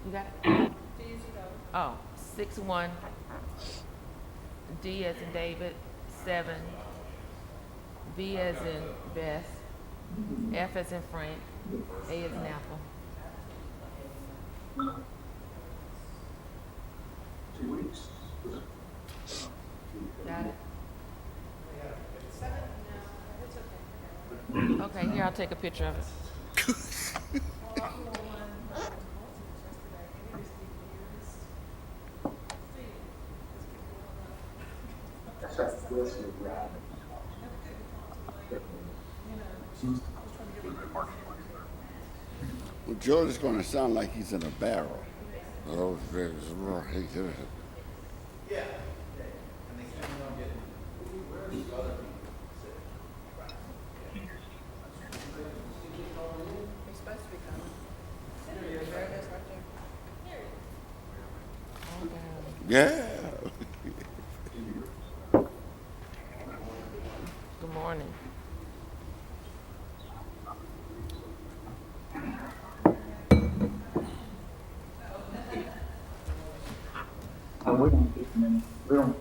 You got it? Oh, 6-1. D as in David, 7. V as in Beth, F as in Frank, A as in Apple. 2 weeks. Got it? Okay, here, I'll take a picture of it. That's right. Wesley Brown. Well, George is going to sound like he's in a barrel. Oh, there's right. Yeah. Good morning. And we don't get many, we don't.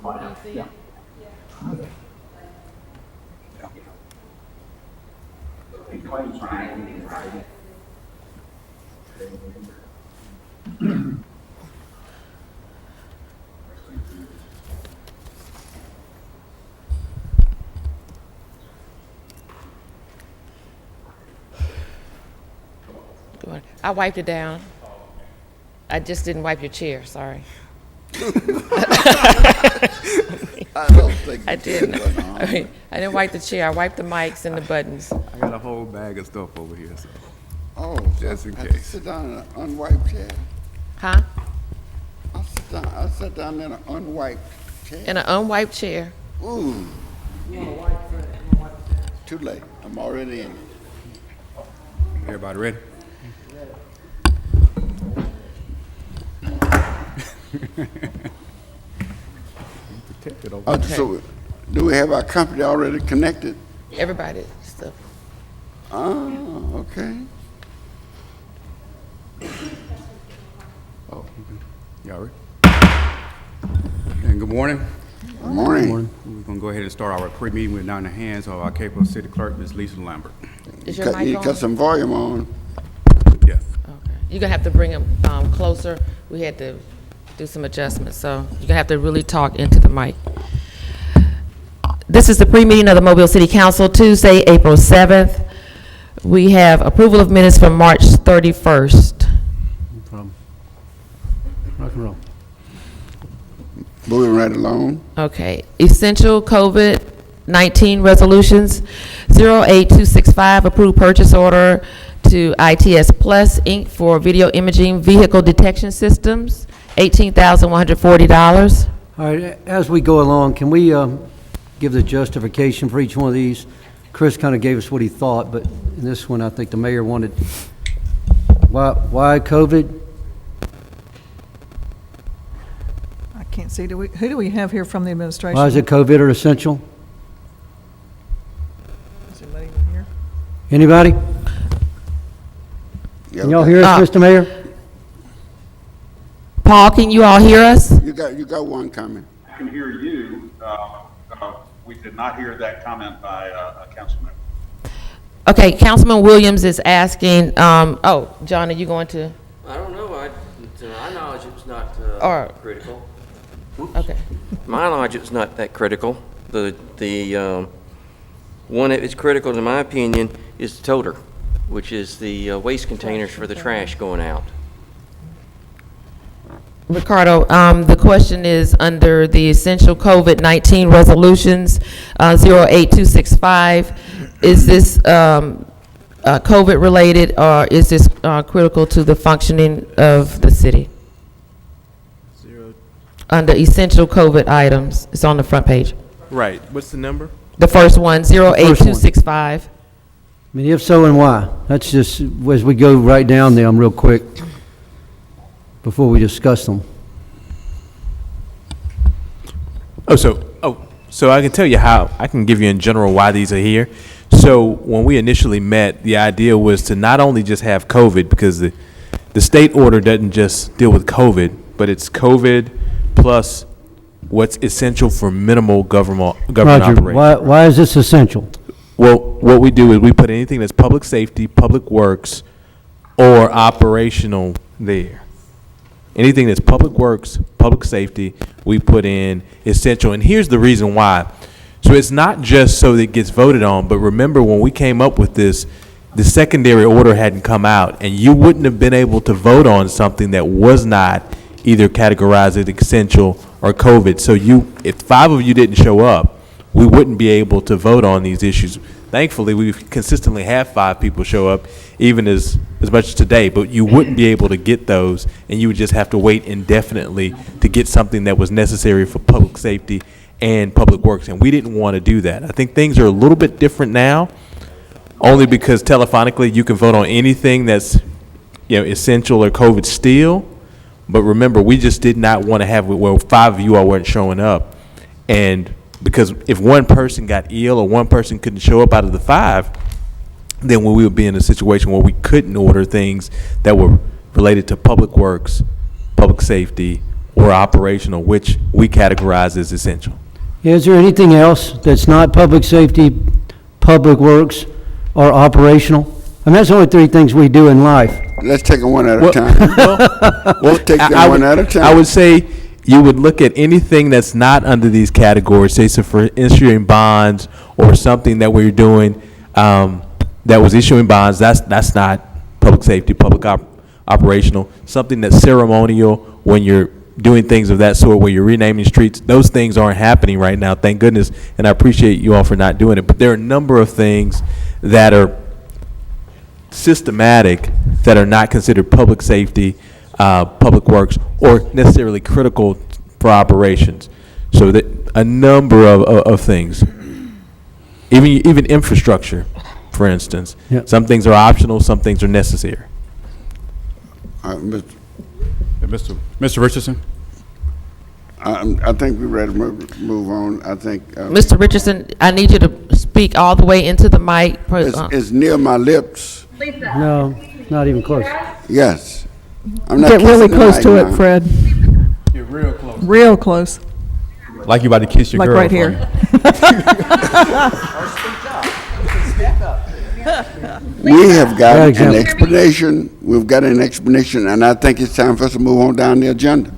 Can you see it? He claims to be. Good morning. I wiped it down. I just didn't wipe your chair, sorry. I don't think I it's didn't. going on. I didn't wipe the chair, I wiped the mics and the buttons. I got a whole bag of stuff over here, so. Oh, Just in I have to case. sit down in an unwiped chair. Huh? I'll sit down in an unwiped chair. In an unwiped chair. Ooh. Too late. I'm already in it. Everybody ready? Protected over Oh, there. so, do we have our company already connected? Everybody, stuff. Oh, okay. Oh, okay. Y'all ready? And good morning. Good morning. We're gonna go ahead and start our pre-meeting with now in the hands of our capable city clerk, Ms. Lisa Lambert. Is your You mic on? cut some volume on. Yes. Okay. You're gonna have to bring them closer. We had to do some adjustments, so you're gonna have to really talk into the mic. This is the pre-meeting of the Mobile City Council, Tuesday, April 7th. We have approval of minutes from March 31st. From rock and roll. Moving right along. Okay. Essential COVID-19 resolutions, 08265, approved purchase order to ITS Plus, Inc. for video imaging vehicle detection systems, $18,140. All right, as we go along, can we give the justification for each one of these? Chris kind of gave us what he thought, but in this one, I think the mayor wanted, why COVID? I can't see, who do we have here from the administration? Why is it COVID or essential? Is anybody even here? Anybody? Yeah, Can y'all okay. hear us, Mr. Mayor? Paul, can you all hear us? You got one coming. I can hear you. We did not hear that comment by a council member. Okay, Councilman Williams is asking, oh, John, are you going to? I don't know. To my knowledge, it's not Or- critical. Okay. My knowledge, it's not that critical. The one that is critical, in my opinion, is the toter, which is the waste containers for the trash going out. Ricardo, the question is under the essential COVID-19 resolutions, 08265. Is this COVID related, or is this critical to the functioning of the city? Under essential COVID items, it's on the front page. Right. What's the number? The first one, 08265. I mean, if so, and why? That's just, as we go right down them real quick, before we discuss them. So I can tell you how, I can give you in general why these are here. So when we initially met, the idea was to not only just have COVID, because the state order doesn't just deal with COVID, but it's COVID plus what's essential for minimal government Roger, operation. why is this essential? Well, what we do is we put anything that's public safety, public works, or operational there. Anything that's public works, public safety, we put in essential. And here's the reason why. So it's not just so that it gets voted on, but remember when we came up with this, the secondary order hadn't come out, and you wouldn't have been able to vote on something that was not either categorized as essential or COVID. So if 5 of you didn't show up, we wouldn't be able to vote on these issues. Thankfully, we've consistently had 5 people show up, even as much as today, but you wouldn't be able to get those, and you would just have to wait indefinitely to get something that was necessary for public safety and public works, and we didn't want to do that. I think things are a little bit different now, only because telephonically you can vote on anything that's essential or COVID still, but remember, we just did not want to have it where 5 of you all weren't showing up, and because if one person got ill or one person couldn't show up out of the 5, then we would be in a situation where we couldn't order things that were related to public works, public safety, or operational, which we categorize as essential. Is there anything else that's not public safety, public works, or operational? I mean, that's the only 3 things we do in life. Let's take them one at a time. We'll take them one at a time. I would say you would look at anything that's not under these categories, say so for issuing bonds or something that we're doing that was issuing bonds, that's not public safety, public operational. Something that's ceremonial when you're doing things of that sort, where you're renaming streets, those things aren't happening right now, thank goodness, and I appreciate you all for not doing it. But there are a number of things that are systematic that are not considered public safety, public works, or necessarily critical for operations. So that a number of things, even infrastructure, for instance. Yep. Some things are optional, some things are necessary. Mr. Richardson? I think we're ready to move on. I think Mr. Richardson, I need you to speak all the way into the mic. it's near my lips. No, not even close. Yes. I'm not Get really kissing the close mic to now. it, Fred. You're real close. Real close, Like you about to kiss your like girl. right here. We have got Bad an example. explanation. We've got an explanation, and I think it's time for us to move on down the agenda.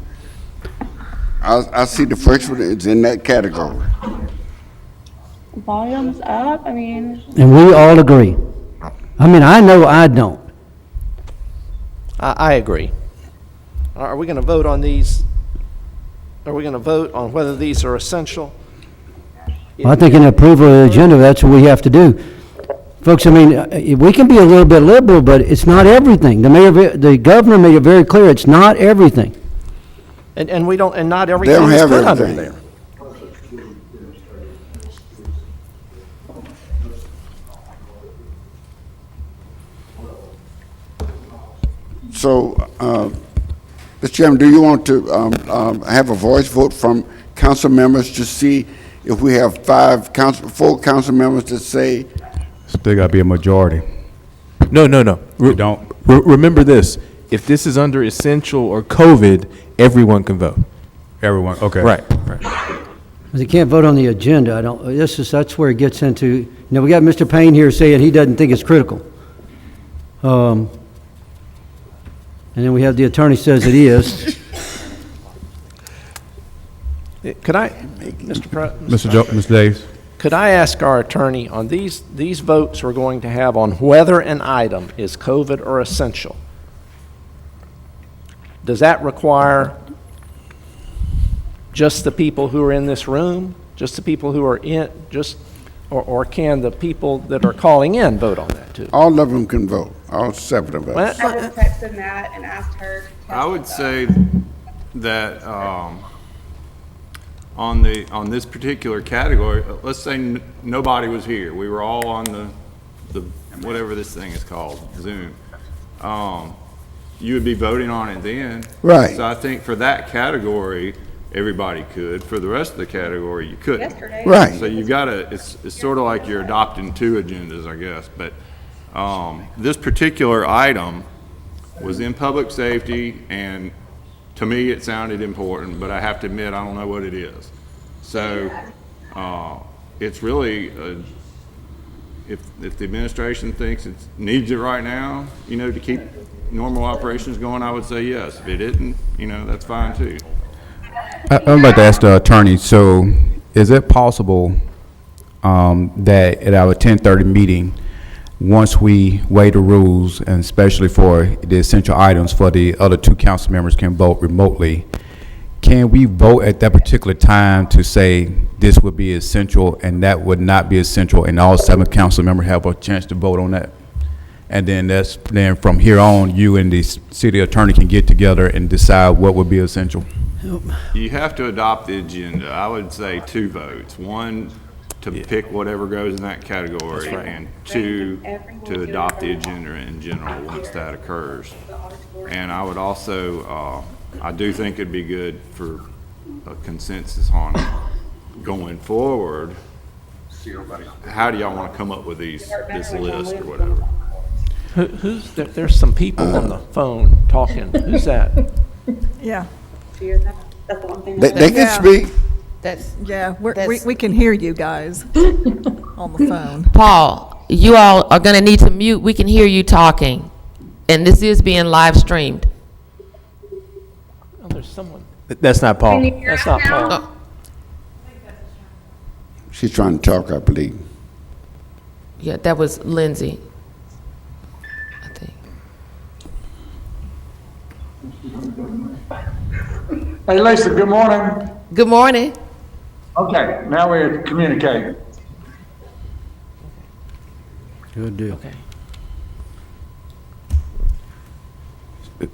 I see the first one is in that category. Volume's up, I mean. And we all agree. I mean, I know I don't. I agree. Are we going to vote on these? Are we going to vote on whether these are essential? I think in approval of the agenda, that's what we have to do. Folks, I mean, we can be a little bit liberal, but it's not everything. The governor made it very clear, it's not everything. And we don't, and not They everything don't is have put under everything. there. So, Mr. Chairman, do you want to have a voice vote from council members to see if we have 4 council members that say, Still got to be a majority. No. You don't? Remember this, if this is under essential or COVID, everyone can vote. Everyone, okay. Right. They can't vote on the agenda. That's where it gets into, we got Mr. Payne here saying he doesn't think it's critical. And then we have the attorney says it is. Could I, Mr. Davis? could I ask our attorney on these votes we're going to have on whether an item is COVID or essential? Does that require just the people who are in this room, just the people who are in, or can the people that are calling in vote on that too? all of them can vote, all 7 of us? Well, I just texted Matt and asked her. to I would text say that on this particular category, let's say nobody was here. We were all on the whatever this thing is called, Zoom. You would be voting on it then. Right. So I think for that category, everybody could. For the rest of the category, you couldn't. Yesterday. Right. So you gotta, it's sort of like you're adopting two agendas, I guess. But this particular item was in public safety, and to me, it sounded important, but I have to admit, I don't know what it is. So it's really, if the administration thinks it needs it right now, to keep normal operations going, I would say yes. If it didn't, that's fine too. I'm about to ask the attorney, so is it possible that at our 10:30 meeting, once we weigh the rules, and especially for the essential items for the other two council members can vote remotely, can we vote at that particular time to say this would be essential and that would not be essential, and all 7 council members have a chance to vote on that? And then from here on, you and the city attorney can get together and decide what would be essential. You have to adopt the agenda. I would say 2 votes. 1, to pick whatever goes in that category, and 2, to adopt the agenda in general once that occurs. And I would also, I do think it'd be good for a consensus on going forward. How do y'all want to come up with this list or whatever? There's some people on the phone talking. Who's that? Yeah, That's the one thing. They can Yeah. speak. yeah, we That's- we can hear you guys on the phone. Paul, you all are going to need to mute. We can hear you talking, and this is being live streamed. Oh, there's someone. That's not Paul. That's not Paul. She's trying to talk, I believe. Yeah, that was Lindsay, I think. Hey, Lisa, good morning. Good morning. Okay, now we're communicating. Good deal. Okay.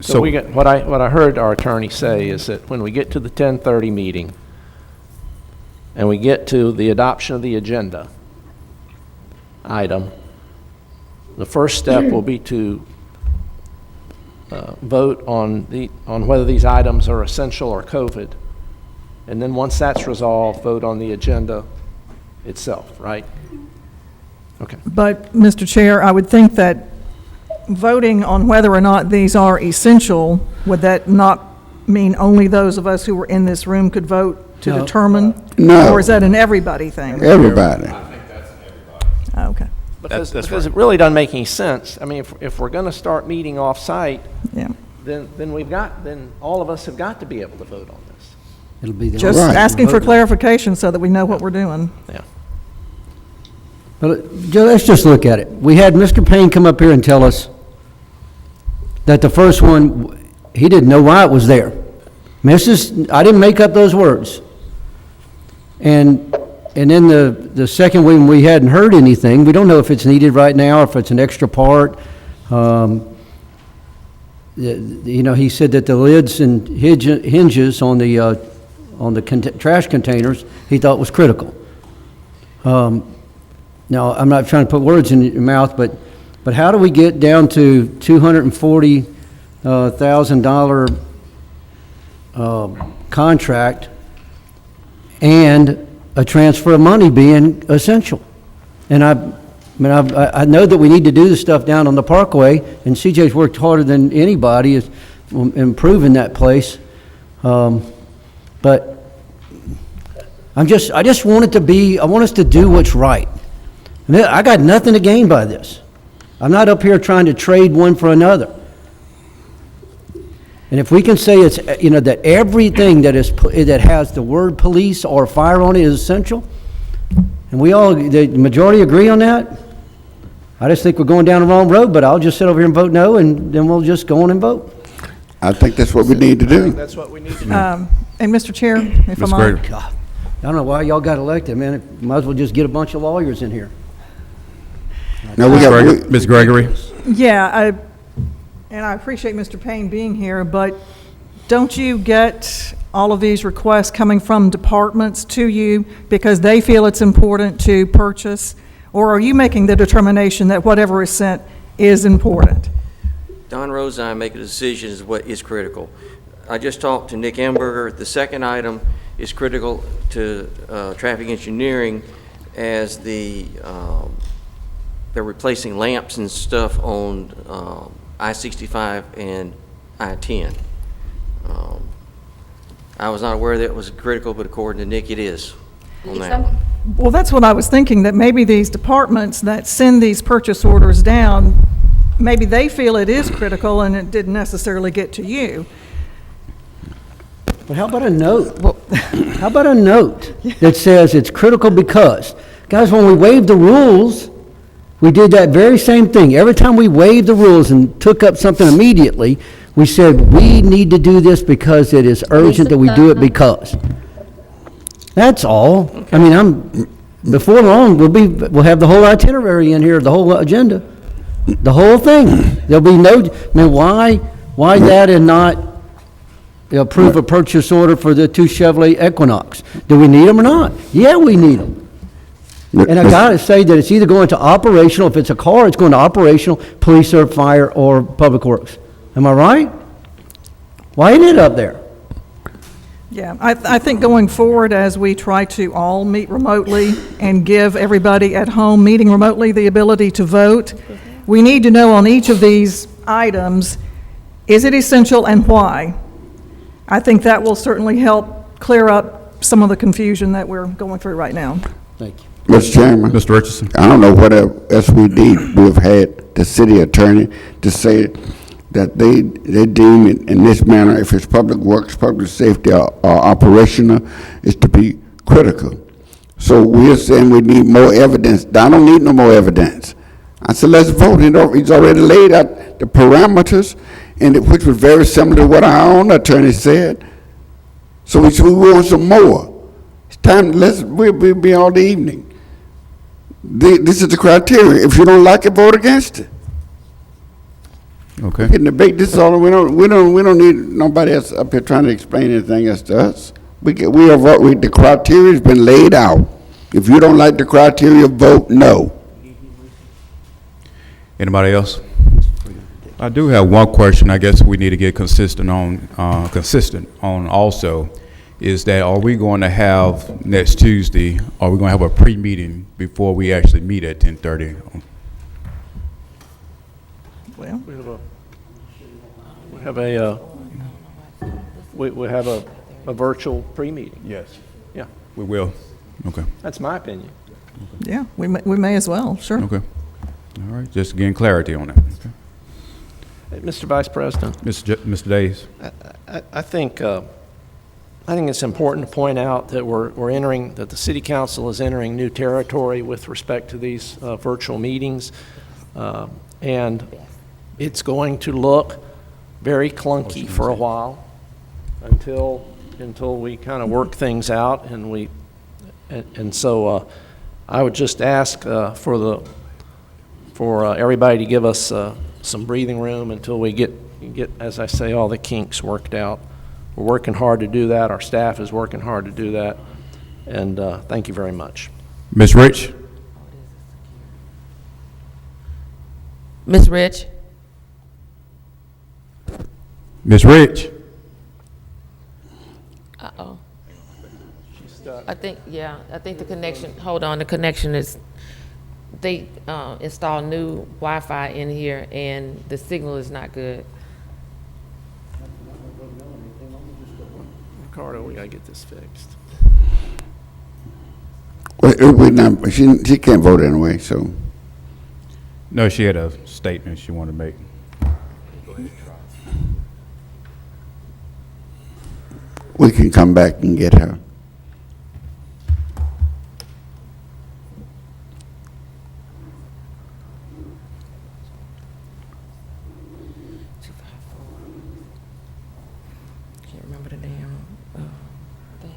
So we got, what I heard our attorney say is that when we get to the 10:30 meeting and we get to the adoption of the agenda item, the first step will be to vote on whether these items are essential or COVID. And then once that's resolved, vote on the agenda itself, right? Okay. But, Mr. Chair, I would think that voting on whether or not these are essential, would that not mean only those of us who were in this room could vote to No. determine? No. Or is that an everybody thing? Everybody. Oh, okay, Because it really doesn't make any sense. I mean, if we're going to start meeting off-site, yeah. then all of us have got to be able to vote on this. It'll be the. Just Right. asking for clarification so that we know what we're doing. Yeah. But let's just look at it. We had Mr. Payne come up here and tell us that the first one, he didn't know why it was there. I didn't make up those words. And then the second one, we hadn't heard anything. We don't know if it's needed right now, or if it's an extra part. He said that the lids and hinges on the trash containers, he thought was critical. Now, I'm not trying to put words in your mouth, but how do we get down to $240,000 contract and a transfer of money being essential? And I know that we need to do the stuff down on the Parkway, and CJ's worked harder than anybody is improving that place. But I just want it to be, I want us to do what's right. I got nothing to gain by this. I'm not up here trying to trade one for another. And if we can say it's, that everything that has the word police or fire on it is essential, and the majority agree on that, I just think we're going down the wrong road, but I'll just sit over here and vote no, and then we'll just go on and vote. I think that's what we need to do. That's what we need to do. And Mr. Chair, if I might. God, I don't know why y'all got elected, man. Might as well just get a bunch of lawyers in here. Now, Ms. Gregory? Yeah, and I appreciate Mr. Payne being here, but don't you get all of these requests coming from departments to you because they feel it's important to purchase? Or are you making the determination that whatever is sent is important? Don Rose and I make a decision is what is critical. I just talked to Nick Amberger. The second item is critical to traffic engineering as they're replacing lamps and stuff on I-65 and I-10. I was not aware that it was critical, but according to Nick, it is on that one. Well, that's what I was thinking, that maybe these departments that send these purchase orders down, maybe they feel it is critical and it didn't necessarily get to you. But how about a note? How about a note that says it's critical because, guys, when we waived the rules, we did that very same thing. Every time we waived the rules and took up something immediately, we said, we need to do this because it is urgent that we do it because. That's all. I mean, before long, we'll have the whole itinerary in here, the whole agenda, the whole thing. There'll be no, I mean, why that and not approve a purchase order for the 2 Chevrolet Equinox? Do we need them or not? Yeah, we need them. And I gotta say that it's either going to operational, if it's a car, it's going to operational, police or fire or public works. Am I right? Why isn't it up there? Yeah, I think going forward, as we try to all meet remotely and give everybody at home meeting remotely the ability to vote, we need to know on each of these items, is it essential and why? I think that will certainly help clear up some of the confusion that we're going through right now. Thank you. Mr. Chairman. Mr. Richardson? I don't know what else we need. We've had the city attorney to say that they deem it in this manner, if it's public works, public safety, or operational, is to be critical. So we're saying we need more evidence. I don't need no more evidence. I said, let's vote. He's already laid out the parameters, which was very similar to what our own attorney said. So we want some more. It's time, we'll be all the evening. This is the criteria. If you don't like it, vote against it. Okay. We can debate this all. We don't need nobody else up here trying to explain anything else to us. The criteria has been laid out. If you don't like the criteria, vote no. Anybody else? I do have one question. I guess we need to get consistent on also, is that are we going to have next Tuesday, are we going to have a pre-meeting before we actually meet at 10:30? Well, we have a virtual pre-meeting. Yes. Yeah, We will. Okay. that's my opinion. yeah, we may as well, sure. Okay. All right. Just getting clarity on that. Okay. Mr. Vice President, Mr. Days. I think it's important to point out that that the City Council is entering new territory with respect to these virtual meetings, and it's going to look very clunky for a while until we kind of work things out, and so I would just ask for everybody to give us some breathing room until we get, as I say, all the kinks worked out. We're working hard to do that. Our staff is working hard to do that, and thank you very much. Ms. Rich? Ms. Rich? Ms. Rich? Uh-oh. I think the connection, hold on, the connection is, they installed new Wi-Fi in here and the signal is not good. Ricardo, we gotta get this fixed. She can't vote anyway, so. No, she had a statement she wanted to make. We can come back and get her. Can't remember the damn thing.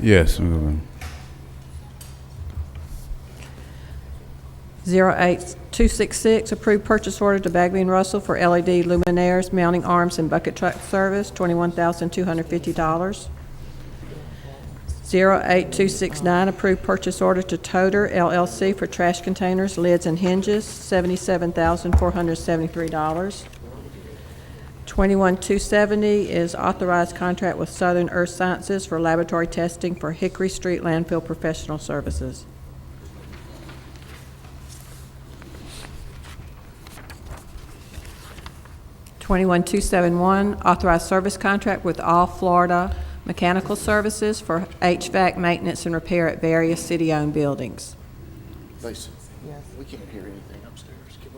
Yes. 08266, approved purchase order to Bagley and Russell for LED luminaires, mounting arms, and bucket truck service, $21,250. 08269, approved purchase order to Toter LLC for trash containers, lids, and hinges, $77,473. 21270 is authorized contract with Southern Earth Sciences for laboratory testing for Hickory Street landfill professional services. $21,271, authorized service contract with All Florida Mechanical Services for HVAC maintenance and repair at various city-owned buildings.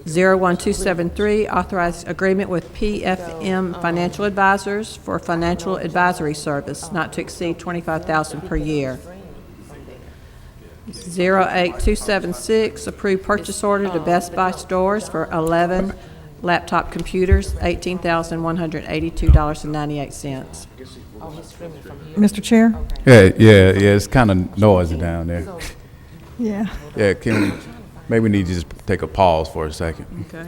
01273, authorized agreement with PFM Financial Advisors for financial advisory service not to exceed $25,000 per year. 08276, approved purchase order to Best Buy stores for 11 laptop computers, $18,182.98. Mr. Chair? Yeah, it's kind of noisy down there. Yeah. Yeah, maybe we need to just take a pause for a second. Okay.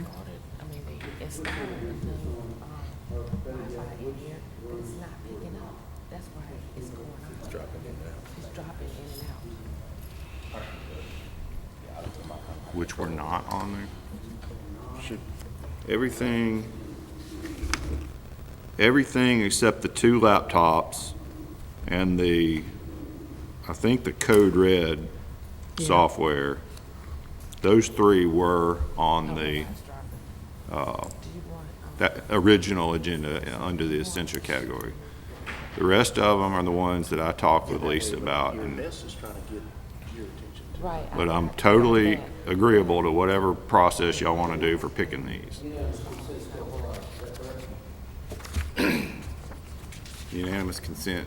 Which were not on there. Everything except the 2 laptops and I think the Code Red software, those 3 were on the, that original agenda under the essential category. The rest of them are the ones that I talked with Lisa about. But I'm totally agreeable to whatever process y'all want to do for picking these. Unanimous consent.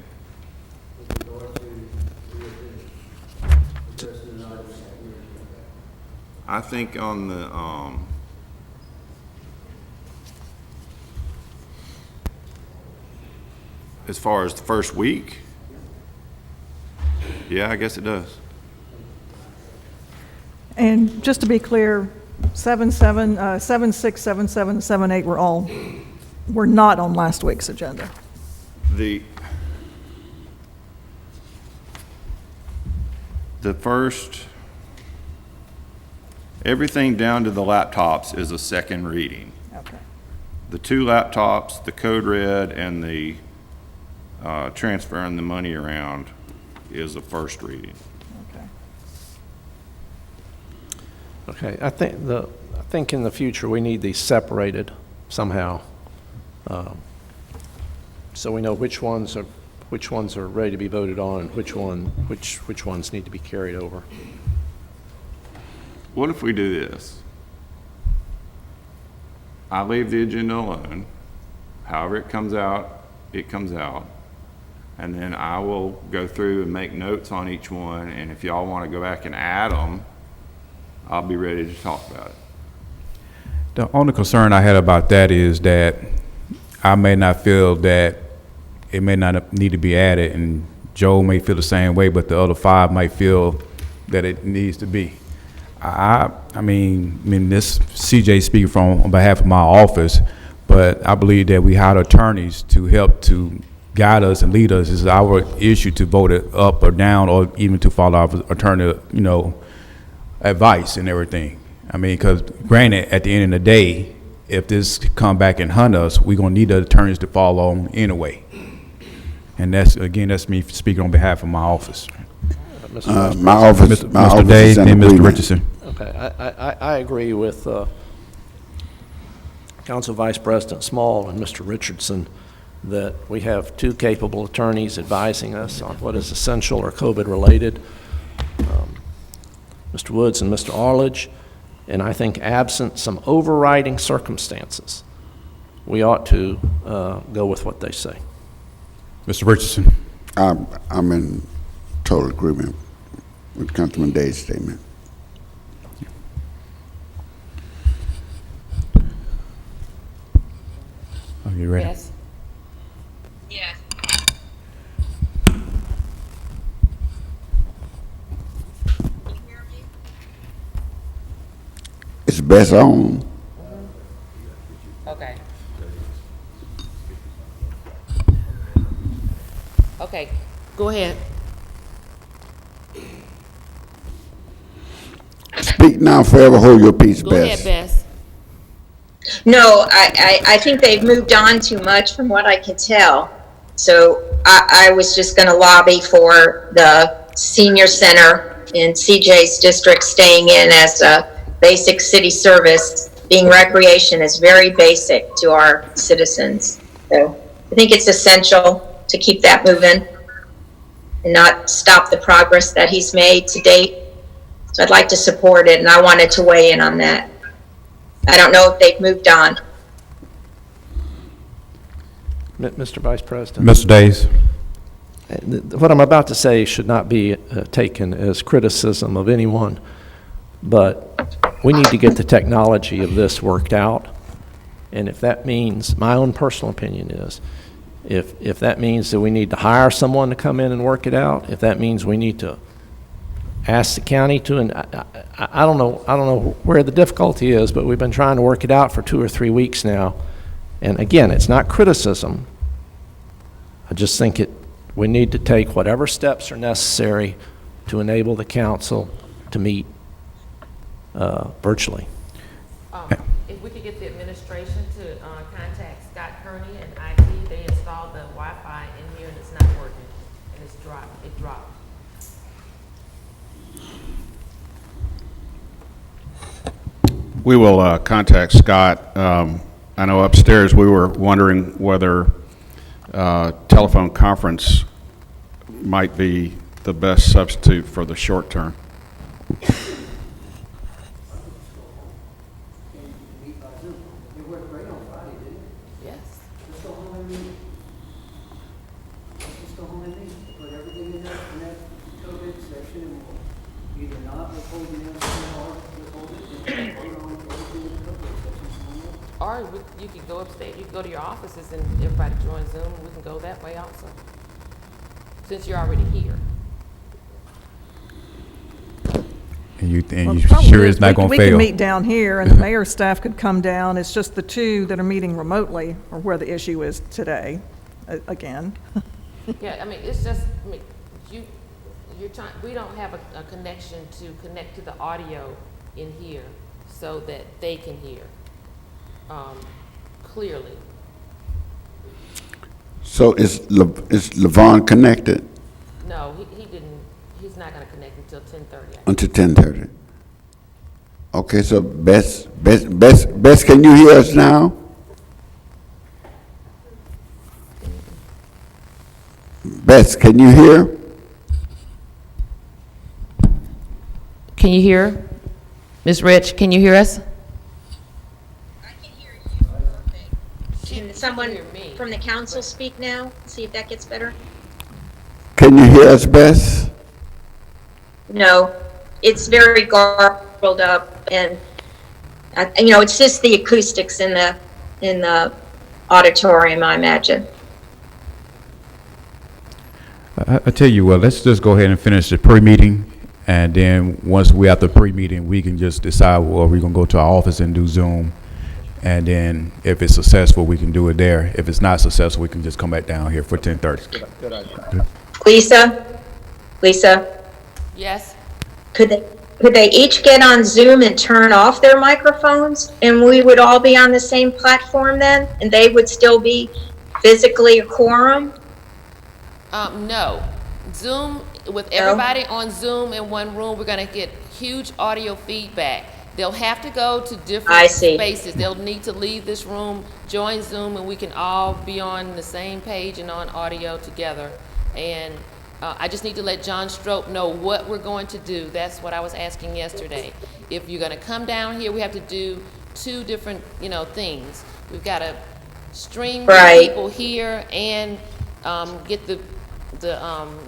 I think on the, as far as the first week, yeah, I guess it does. And just to be clear, 76, 77, 78 were not on last week's agenda. The first, everything down to the laptops is a second reading. Okay. The 2 laptops, the Code Red, and the transferring the money around is a first reading. Okay. Okay, I think in the future, we need these separated somehow, so we know which ones are ready to be voted on and which ones need to be carried over. What if we do this? I leave the agenda alone. However it comes out, and then I will go through and make notes on each one, and if y'all want to go back and add them, I'll be ready to talk about it. The only concern I had about that is that I may not feel that it may not need to be added, and Joe may feel the same way, but the other 5 might feel that it needs to be. I mean, this CJ speaking on behalf of my office, but I believe that we hired attorneys to help to guide us and lead us. It's our issue to vote it up or down, or even to follow our attorney, advice and everything. I mean, because granted, at the end of the day, if this come back and hunt us, we're gonna need the attorneys to follow on anyway. And that's me speaking on behalf of my office. My office Mr. Day is in and Mr. agreement. Richardson. Okay, I agree with Council Vice President Small and Mr. Richardson that we have 2 capable attorneys advising us on what is essential or COVID-related, Mr. Woods and Mr. Arledge, and I think absent some overriding circumstances, we ought to go with what they say. Mr. Richardson. I'm in total agreement with Councilman Day's statement. Are you ready? Yes. Yes. Can you hear me? Is Bess on? Okay. Okay, go ahead. Speak now, forever hold your peace, Go ahead, Bess. Bess. No, I think they've moved on too much from what I can tell. So I was just going to lobby for the senior center in CJ's district staying in as a basic city service. Being recreation is very basic to our citizens. So I think it's essential to keep that moving and not stop the progress that he's made to date. So I'd like to support it, and I wanted to weigh in on that. I don't know if they've moved on. Mr. Vice President. Mr. Days? What I'm about to say should not be taken as criticism of anyone, but we need to get the technology of this worked out. And if that means, my own personal opinion is, if that means that we need to hire someone to come in and work it out, if that means we need to ask the county to, and I don't know where the difficulty is, but we've been trying to work it out for 2 or 3 weeks now. And again, it's not criticism. I just think we need to take whatever steps are necessary to enable the council to meet virtually. If we could get the administration to contact Scott Kearney and IT, they installed the Wi-Fi in here and it's not working, and it dropped. We will contact Scott. I know upstairs we were wondering whether telephone conference might be the best substitute for the short term. Yes. Or you could go upstairs, you could go to your offices and everybody join Zoom, and we can go that way also, since you're already here. And you Well, the problem sure is it's not going to We fail? can meet down here, and the mayor's staff could come down. It's just the two that are meeting remotely are where the issue is today, again. Yeah, I mean, it's just, I mean, you're trying, we don't have a connection to connect to the audio in here so that they can hear clearly. So is Levon connected No, he didn't, he's not gonna connect until 10:30. until 10:30? Okay, so Bess, can you hear us now? Bess, can you hear? Can you hear? Ms. Rich, can you hear us? I can hear you perfect. Can someone hear me. from the council speak now? See if that gets better? Can you hear us, Bess? No, it's very garbled up, and it's just the acoustics in the auditorium, I imagine. I tell you what, let's just go ahead and finish the pre-meeting, and then once we're at the pre-meeting, we can just decide, well, we're going to go to our office and do Zoom, and then if it's successful, we can do it there. If it's not successful, we can just come back down here for 10:30. Good idea. Lisa, Yes? could they each get on Zoom and turn off their microphones, and we would all be on the same platform then, and they would still be physically a quorum? No. Zoom, with everybody on Zoom in one room, we're gonna get huge audio feedback. They'll have to go to I different see. spaces. They'll need to leave this room, join Zoom, and we can all be on the same page and on audio together. And I just need to let John Strope know what we're going to do. That's what I was asking yesterday. If you're gonna come down here, we have to do 2 different, things. We've gotta stream the Right. people here and get the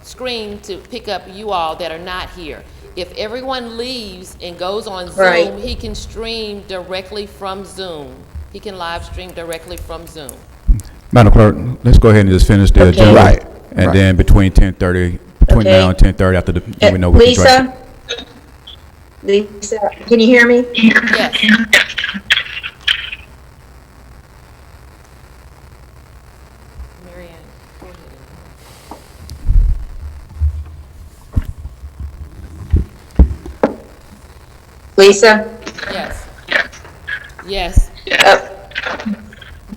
screen to pick up you all that are not here. If everyone leaves and goes on Zoom, Right. he can stream directly from Zoom. He can live stream directly from Zoom. Madam Clerk, let's go ahead and just finish the Okay. agenda. Right, And right. then between 10:30, between Okay. now and 10:30, after the, then we know we can Lisa, Lisa, can you hear me? Yes. Mary Ann, go ahead. Lisa? Yes. Yes.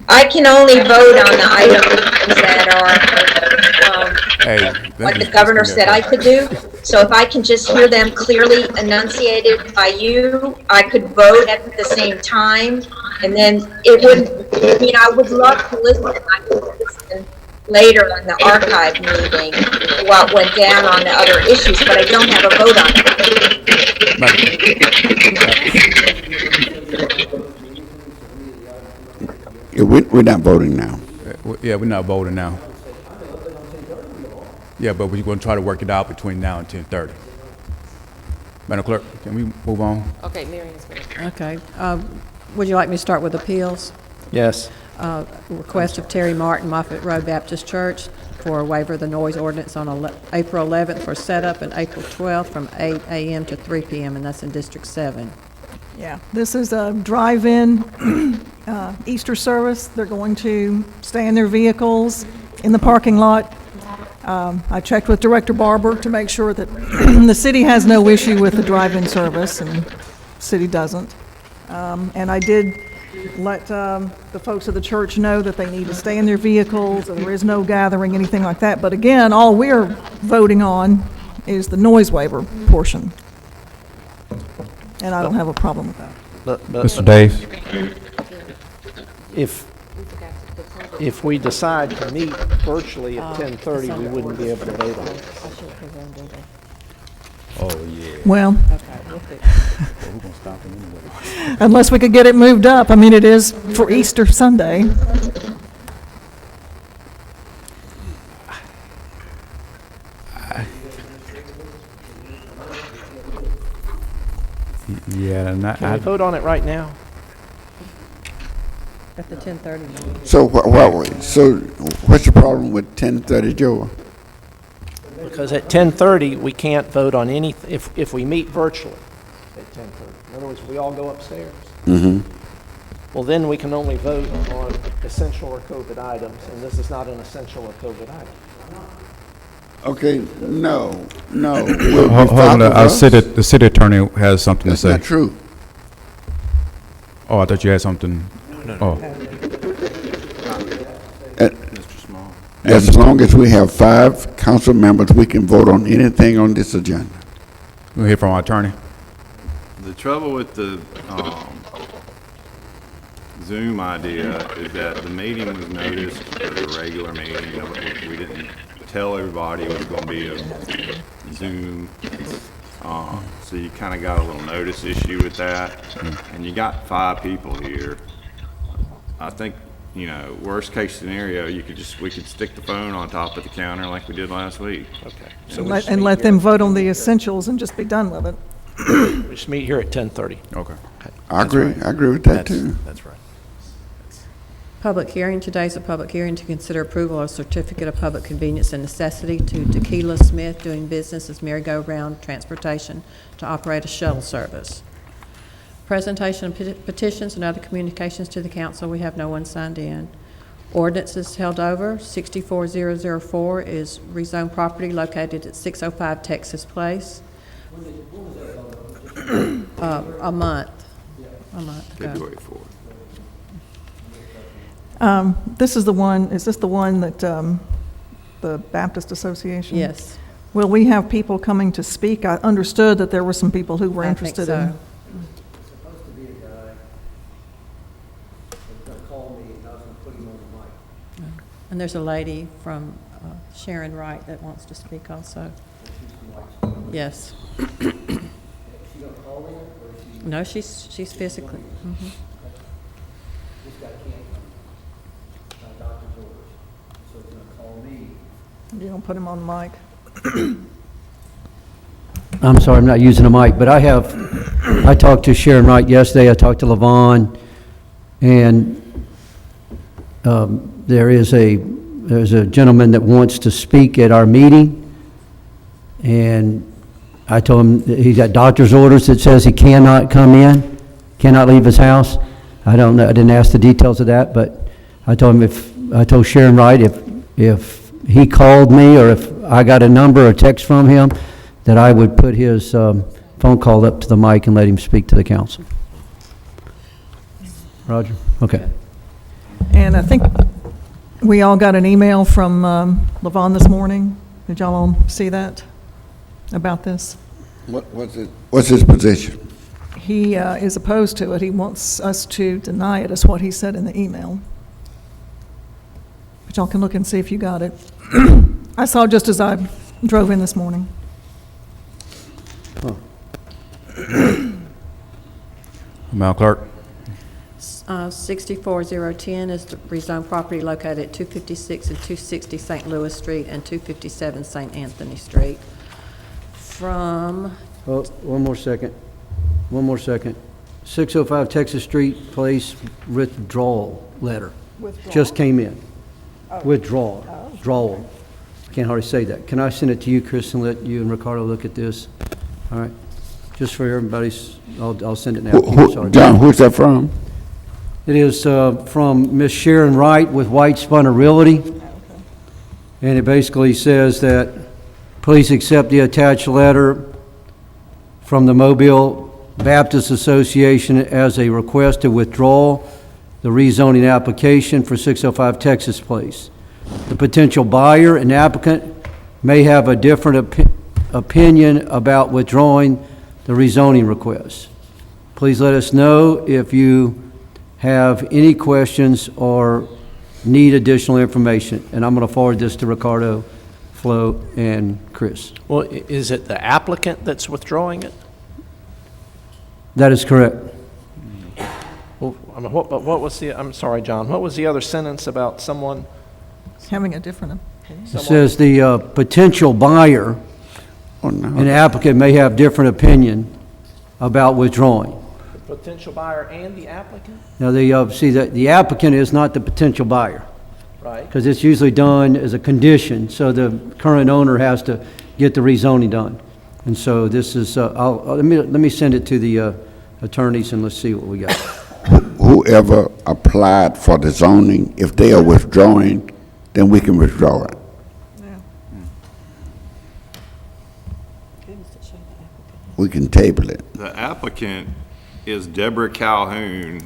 I can only vote on the items that are, Hey, what the governor said I could do. So if I can just hear them clearly enunciated by you, I could vote at the same time. And then it would, I would love to listen. I could listen later in the archive meeting, what went down on the other issues, but I don't have a vote on it. Yeah, we're not voting now. Yeah, we're not voting now. Yeah, but we're going to try to work it out between now and 10:30. Madam Clerk, can we move on? Okay, Mary Ann's good. Okay. Would you like me to start with appeals? Yes. Request of Terry Martin, Moffett Road Baptist Church, for a waiver of the noise ordinance on April 11th for setup and April 12th from 8 a.m. to 3 p.m., and that's in District 7. Yeah, this is a drive-in Easter service. They're going to stay in their vehicles in the parking lot. I checked with Director Barber to make sure that the city has no issue with the drive-in service, and the city doesn't. And I did let the folks of the church know that they need to stay in their vehicles, and there is no gathering, anything like that. But again, all we're voting on is the noise waiver portion. And I don't have a problem with that. But Mr. Daves? if we decide to meet virtually at 10:30, we wouldn't be able to vote on it. Oh, yeah. Well, unless we could get it moved up. I mean, it is for Easter Sunday. Yeah, and Can we vote on it right now? At the 10:30 meeting. So what's the problem with 10:30, Joe? Because at 10:30, we can't vote on anything, if we meet virtually at 10:30. In other words, we all go upstairs. Mm-hmm. Well, then we can only vote on essential or COVID items, and this is not an essential or COVID item. Okay, no. Hold on, the city attorney has something That's to say. not true. Oh, I thought you had something. Oh, As long as we have 5 council members, we can vote on anything on this agenda. we'll hear from our attorney. The trouble with the Zoom idea is that the meeting was noticed as a regular meeting. We didn't tell everybody it was going to be a Zoom. So you kind of got a little notice issue with that. And you got 5 people here. I think, worst case scenario, we could stick the phone on top of the counter like we did last week. Okay. And let them vote on the essentials and just be done with it. We just meet here at 10:30. Okay. I agree with that too. That's right. Public hearing, today is a public hearing to consider approval of certificate of public convenience and necessity to Tequila Smith doing business as Merry-Go-Round Transportation to operate a shuttle service. Presentation of petitions and other communications to the council. We have no one signed in. Ordinances held over. 64004 is rezone property located at 605 Texas Place. A month ago. February 4th. This is the one, is this the one that, the Baptist Association? Yes. Will we have people coming to speak? I understood that there were some people who were I think interested so. in. Supposed to be a guy that's gonna call me, and I was gonna put him on the mic. And there's a lady from Sharon Wright that wants to speak also. Yes. She gonna call me, or she, No, she's physically. Mhm. this guy can't come? By doctor's orders. So he's gonna call me. You don't put him on the mic. I'm sorry, I'm not using a mic, but I talked to Sharon Wright yesterday, I talked to Levon, and there's a gentleman that wants to speak at our meeting, and I told him that he's got doctor's orders that says he cannot come in, cannot leave his house. I don't know, I didn't ask the details of that, but I told him I told Sharon Wright if he called me or if I got a number or text from him, that I would put his phone call up to the mic and let him speak to the council. Roger? Okay. And I think we all got an email from Levon this morning. Did y'all all see that, about this? What's his position? He is opposed to it. He wants us to deny it, is what he said in the email. But y'all can look and see if you got it. I saw it just as I drove in this morning. Madam Clerk? 64010 is to rezone property located at 256 and 260 St. Louis Street and 257 St. Anthony Street. From, Oh, one more second. 605 Texas Street Place withdrawal letter. Just came in. Withdrawal. Can't hardly say that. Can I send it to you, Chris, and let you and Ricardo look at this? All right. Just for everybody's, I'll send it now. Sorry. John, who's that from? It is from Miss Sharon Wright with White Spunner Realty. And it basically says that, please accept the attached letter from the Mobile Baptist Association as a request to withdraw the rezoning application for 605 Texas Place. The potential buyer and applicant may have a different opinion about withdrawing the rezoning request. Please let us know if you have any questions or need additional information. And I'm going to forward this to Ricardo, Flo, and Chris. Well, is it the applicant that's withdrawing it? That is correct. Well, I mean, what was the, I'm sorry, John, what was the other sentence about someone? Having a different opinion. It says the potential buyer and applicant may have different opinion about withdrawing. The potential buyer and the applicant? Now, see that the applicant is not the potential buyer, Right. because it's usually done as a condition, so the current owner has to get the rezoning done. And so this is, let me send it to the attorneys and let's see what we got. Whoever applied for the zoning, if they are withdrawing, then we can withdraw it. We can table it. The applicant is Deborah Calhoun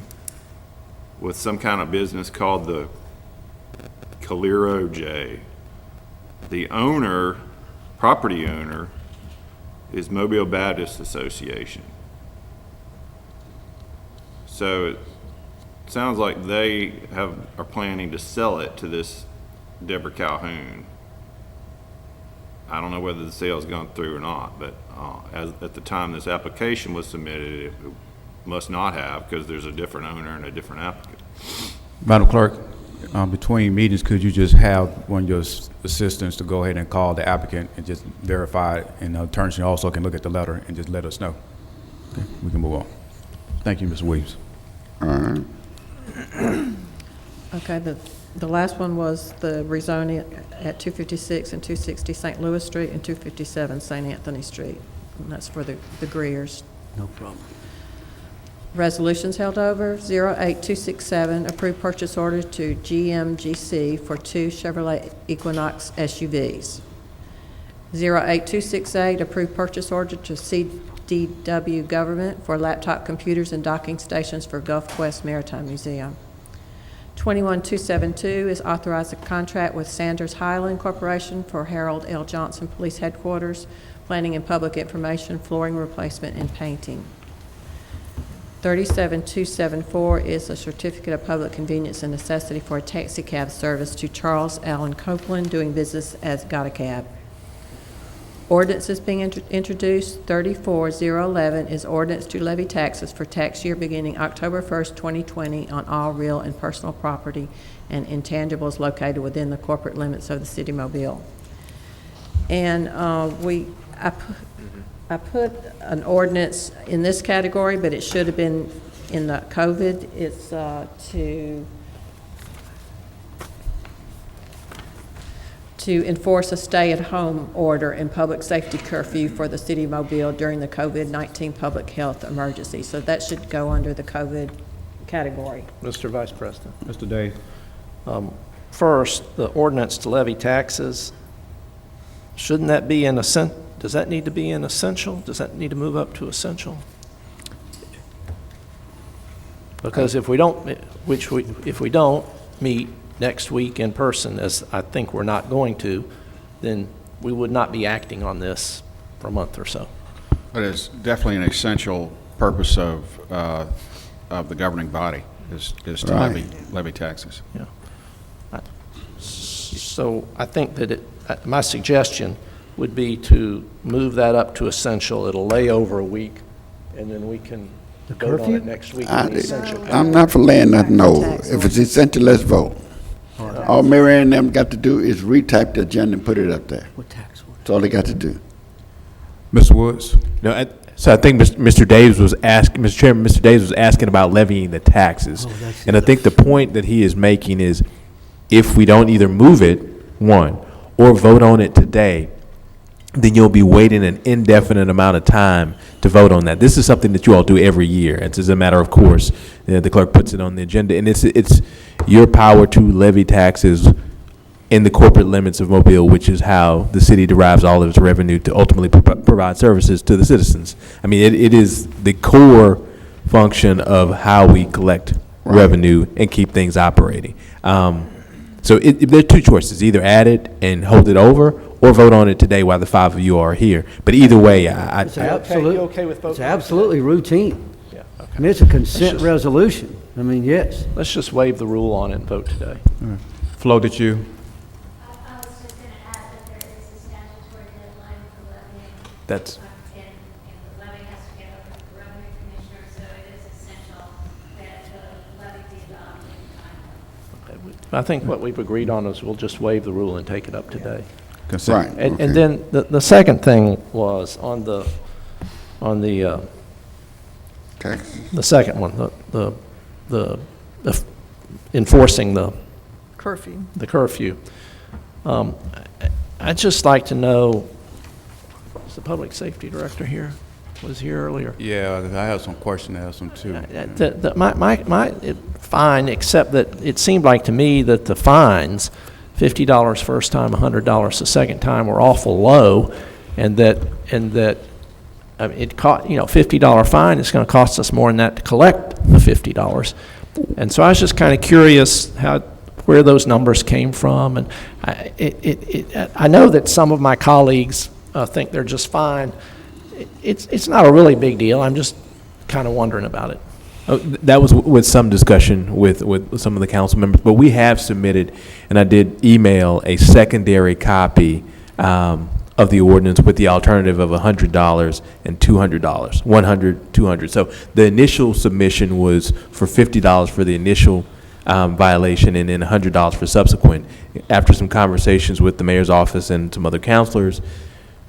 with some kind of business called the Calero J. The owner, property owner, is Mobile Baptist Association. So it sounds like they are planning to sell it to this Deborah Calhoun. I don't know whether the sale's gone through or not, but at the time this application was submitted, it must not have, because there's a different owner and a different applicant. Madam Clerk, between meetings, could you just have one of your assistants to go ahead and call the applicant and just verify it? And the attorney also can look at the letter and just let us know. Okay, we can move on. Thank you, Mr. Williams. All right. okay, the last one was the rezoning at 256 and 260 St. Louis Street and 257 St. Anthony Street. And that's for the Greers. No problem. Resolutions held over. 08267, approved purchase order to GMGC for 2 Chevrolet Equinox SUVs. 08268, approved purchase order to CDW Government for laptop computers and docking stations for Gulf Quest Maritime Museum. 21272 is authorized a contract with Sanders Highland Corporation for Harold L. Johnson Police Headquarters, planning and public information, flooring replacement, and painting. 37274 is a certificate of public convenience and necessity for a taxi cab service to Charles Allen Copeland, doing business as Got a Cab. Ordinance is being introduced. 34011 is ordinance to levy taxes for tax year beginning October 1st, 2020 on all real and personal property and intangibles located within the corporate limits of the city of Mobile. And I put an ordinance in this category, but it should have been in the COVID. It's to enforce a stay-at-home order and public safety curfew for the city of Mobile during the COVID-19 public health emergency. So that should go under the COVID category. Mr. Vice President. Mr. Days. First, the ordinance to levy taxes, shouldn't that be does that need to be in essential? Does that need to move up to essential? Because if we don't, if we don't meet next week in person, as I think we're not going to, then we would not be acting on this for a month or so. But it's definitely an essential purpose of the governing body, is to levy taxes. Yeah. So I think that my suggestion would be to move that up to essential. It'll lay over a week, and then we can vote on it next week. I'm not for laying nothing over. If it's essential, let's vote. All Mary Ann and them got to do is retype the agenda and put it up there. That's all they got to do. Mr. Woods? No, so I think Mr. Davis was asking, Mr. Chairman, Mr. Davis was asking about levying the taxes. And I think the point that he is making is if we don't either move it, one, or vote on it today, then you'll be waiting an indefinite amount of time to vote on that. This is something that you all do every year. It's as a matter of course. The clerk puts it on the agenda, and it's your power to levy taxes in the corporate limits of Mobile, which is how the city derives all of its revenue to ultimately provide services to the citizens. I mean, it is the core function of how we collect revenue and keep things operating. So there are two choices: either add it and hold it over, or vote on it today while the five of you are here. But either way, It's you okay with voting? It's absolutely routine. Yeah, okay. I mean, it's a consent resolution. I mean, yes. Let's just waive the rule on it and vote today. Flo, did you? I was just going to add that there is a statutory deadline for levying. That's. And the levy has to get over to the revenue commissioner, so it is essential that the levy be adopted in time. I think what we've agreed on is we'll just waive the rule and take it up today. Right. And then the second thing was on the Taxes. second one, the enforcing the Curfew. curfew. I'd just like to know, is the public safety director here? Was here earlier? Yeah, I have some questions to ask them too. Fine, except that it seemed like to me that the fines, $50 first time, $100 the second time, were awful low, and that I mean, it cost, $50 fine is going to cost us more than that to collect the $50. And so I was just kind of curious where those numbers came from, and I know that some of my colleagues think they're just fine. It's not a really big deal. I'm just kind of wondering about it. Oh, that was with some discussion with some of the council members, but we have submitted, and I did email a secondary copy of the ordinance with the alternative of $100 and $200, $100, $200. So the initial submission was for $50 for the initial violation and then $100 for subsequent. After some conversations with the mayor's office and some other counselors,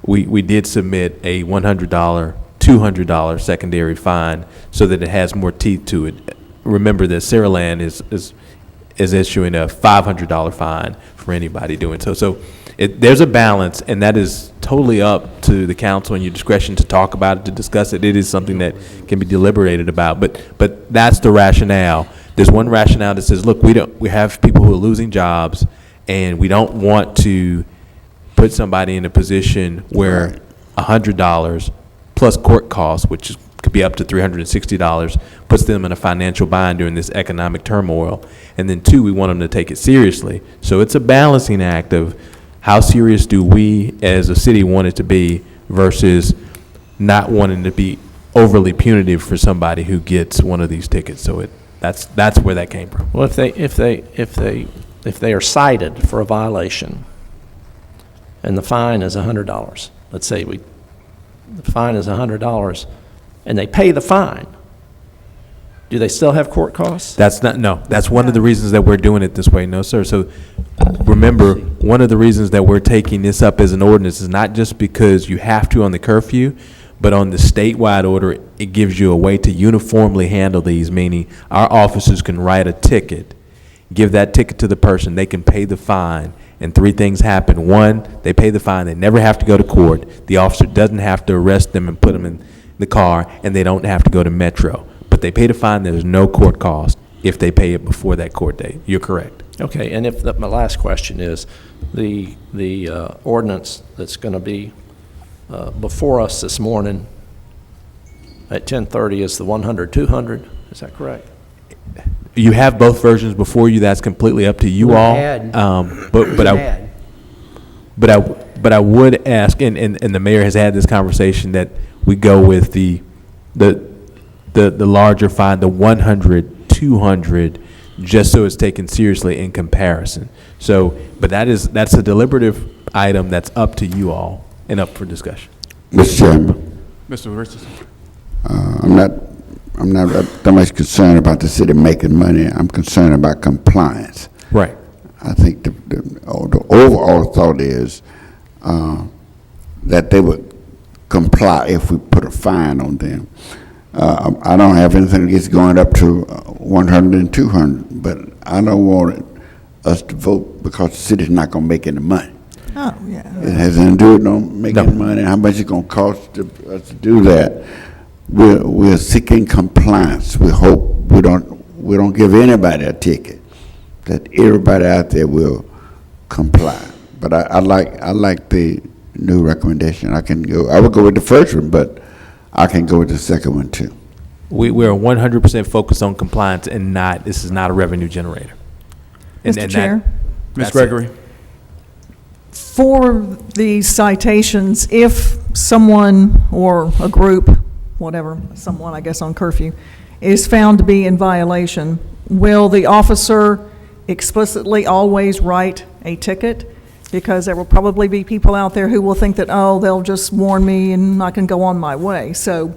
we did submit a $100, $200 secondary fine so that it has more teeth to it. Remember that Saraland is issuing a $500 fine for anybody doing so. So there's a balance, and that is totally up to the council and your discretion to talk about it, to discuss it. It is something that can be deliberated about, but that's the rationale. There's one rationale that says, look, we have people who are losing jobs, and we don't want to put somebody in a position where $100 plus court costs, which could be up to $360, puts them in a financial bind during this economic turmoil. And then two, we want them to take it seriously. So it's a balancing act of how serious do we as a city want it to be versus not wanting to be overly punitive for somebody who gets one of these tickets. So that's where that came from. Well, if they are cited for a violation and the fine is $100, let's say the fine is $100 and they pay the fine, do they still have court costs? That's one of the reasons that we're doing it this way. No, sir. So remember, one of the reasons that we're taking this up as an ordinance is not just because you have to on the curfew, but on the statewide order, it gives you a way to uniformly handle these, meaning our officers can write a ticket, give that ticket to the person, they can pay the fine, and three things happen. One, they pay the fine, they never have to go to court, the officer doesn't have to arrest them and put them in the car, and they don't have to go to Metro. But they pay the fine, there's no court cost if they pay it before that court date. You're correct. Okay, and if, my last question is, the ordinance that's going to be before us this morning at 10:30 is the 100, 200, is that correct? You have both versions before you, that's completely up to you We'll all. add. But I would ask, and the mayor has had this conversation, that we go with the larger fine, the 100, 200, just so it's taken seriously in comparison. So, but that's a deliberative item that's up to you all and up for discussion. Mr. Chairman, Mr. Richardson? I'm not that much concerned about the city making money. I'm concerned about compliance. Right. I think the overall thought is that they would comply if we put a fine on them. I don't have anything against going up to 100 and 200, but I don't want us to vote because the city's not going to make any money. Oh, yeah. It has nothing to do with no making money, how much it's going to cost us to do that. We're seeking compliance. We hope we don't give anybody a ticket, that everybody out there will comply. But I like the new recommendation. I would go with the first one, but I can go with the second one too. We're 100% focused on compliance and this is not a revenue generator. Mr. Chair? Ms. Gregory? For these citations, if someone or a group, whatever, someone, I guess, on curfew, is found to be in violation, will the officer explicitly always write a ticket? Because there will probably be people out there who will think that, oh, they'll just warn me and I can go on my way. So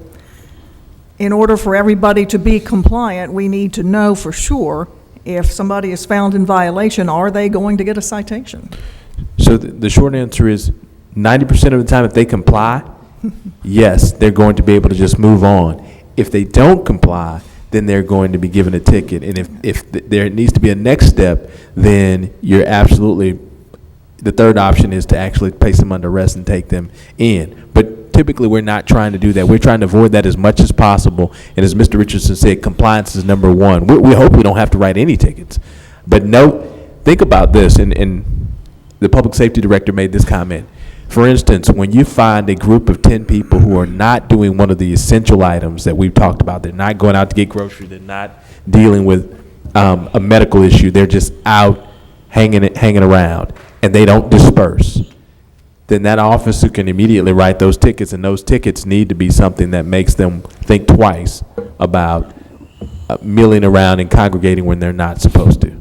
in order for everybody to be compliant, we need to know for sure if somebody is found in violation, are they going to get a citation? So the short answer is 90% of the time if they comply, yes, they're going to be able to just move on. If they don't comply, then they're going to be given a ticket. And if there needs to be a next step, then you're absolutely, the third option is to actually place them under arrest and take them in. But typically we're not trying to do that. We're trying to avoid that as much as possible. And as Mr. Richardson said, compliance is number one. We hope we don't have to write any tickets. But think about this, and the public safety director made this comment. For instance, when you find a group of 10 people who are not doing one of the essential items that we've talked about, they're not going out to get groceries, they're not dealing with a medical issue, they're just out hanging around, and they don't disperse, then that officer can immediately write those tickets, and those tickets need to be something that makes them think twice about milling around and congregating when they're not supposed to.